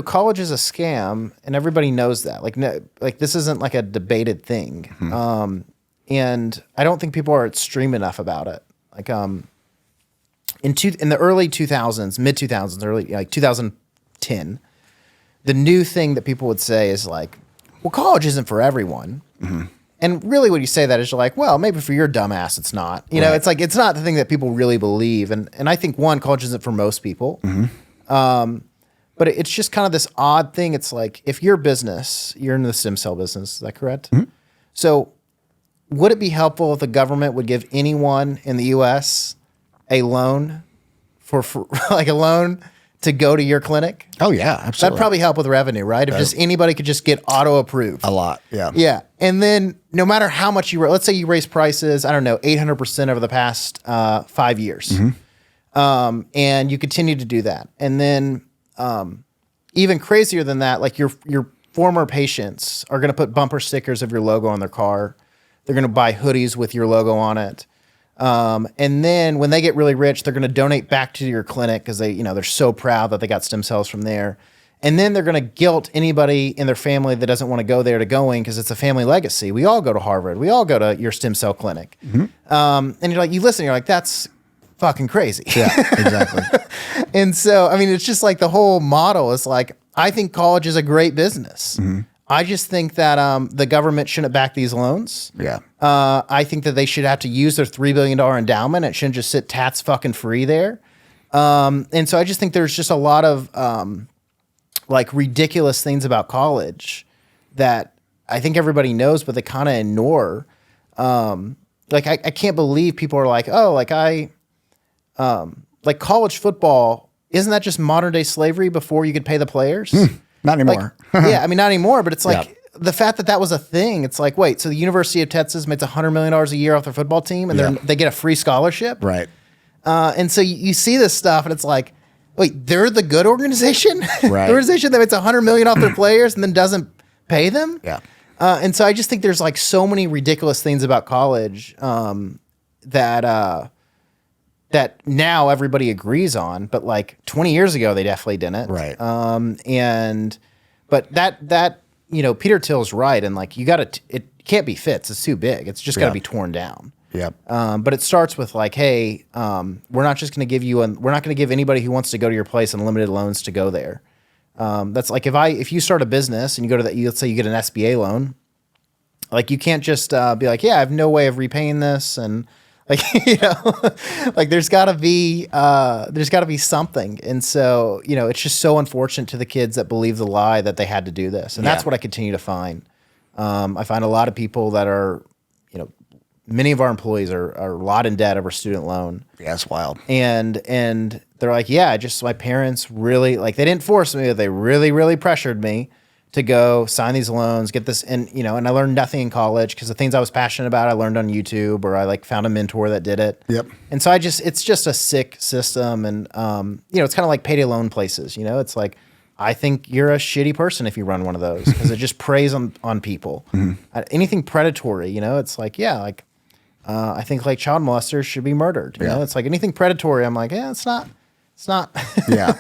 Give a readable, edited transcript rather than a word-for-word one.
college is a scam, and everybody knows that. Like, no, like this isn't like a debated thing. And I don't think people are extreme enough about it. Like, in the early 2000s, mid 2000s, early like 2010, the new thing that people would say is like, well, college isn't for everyone. And really when you say that is you're like, well, maybe for your dumbass it's not. You know, it's like it's not the thing that people really believe. And I think college isn't for most people. But it's just kind of this odd thing. It's like if you're a business, you're in the stem cell business, is that correct? So would it be helpful if the government would give anyone in the US a loan for like a loan to go to your clinic? Oh yeah, absolutely. That'd probably help with revenue, right? If just anybody could just get auto approved. A lot, yeah. Yeah. And then no matter how much let's say you raise prices, I don't know, 800% over the past 5 years. And you continue to do that. And then even crazier than that, like your former patients are going to put bumper stickers of your logo on their car. They're going to buy hoodies with your logo on it. And then when they get really rich, they're going to donate back to your clinic because they're so proud that they got stem cells from there. And then they're going to guilt anybody in their family that doesn't want to go there to going because it's a family legacy. We all go to Harvard. We all go to your stem cell clinic. And you're like, you're like, that's fucking crazy. Yeah, exactly. And so, I mean, it's just like the whole model is like, I think college is a great business. I just think that the government shouldn't back these loans. Yeah. I think that they should have to use their $3 billion endowment. It shouldn't just sit tats fucking free there. And so I just think there's just a lot of like ridiculous things about college that I think everybody knows, but they kind of ignore. Like I can't believe people are like, oh, like like college football, isn't that just modern day slavery before you could pay the players? Not anymore. Like, yeah, I mean, not anymore, but it's like the fact that was a thing. It's like, wait, so the University of Texas makes $100 million a year off their football team and they get a free scholarship? Right. And so you see this stuff and it's like, wait, they're the good organization? Right. The organization that makes $100 million off their players and then doesn't pay them? Yeah. And so I just think there's like so many ridiculous things about college that now everybody agrees on, but like 20 years ago, they definitely didn't. Right. But that, Peter Thiel's right. And like, it can't be fixed. It's too big. It's just got to be torn down. Yep. But it starts with like, hey, we're not just going to give you, we're not going to give anybody who wants to go to your place unlimited loans to go there. That's like, if you start a business and you go to that, let's say you get an SBA loan, like you can't just be like, yeah, I have no way of repaying this. And like, like there's gotta be something. And so, it's just so unfortunate to the kids that believe the lie that they had to do this. And that's what I continue to find. I find a lot of people that are, many of our employees are a lot in debt over student loan. Yeah, it's wild. And they're like, yeah, just my parents really, like they didn't force me, they really, really pressured me to go sign these loans, get this, and and I learned nothing in college because the things I was passionate about, I learned on YouTube or I like found a mentor that did it. Yep. And so it's just a sick system, and it's kind of like payday loan places. It's like I think you're a shitty person if you run one of those because it just preys on people. Anything predatory, it's like I think like child molesters should be murdered. It's like anything predatory. I'm like, yeah, it's not. Yeah.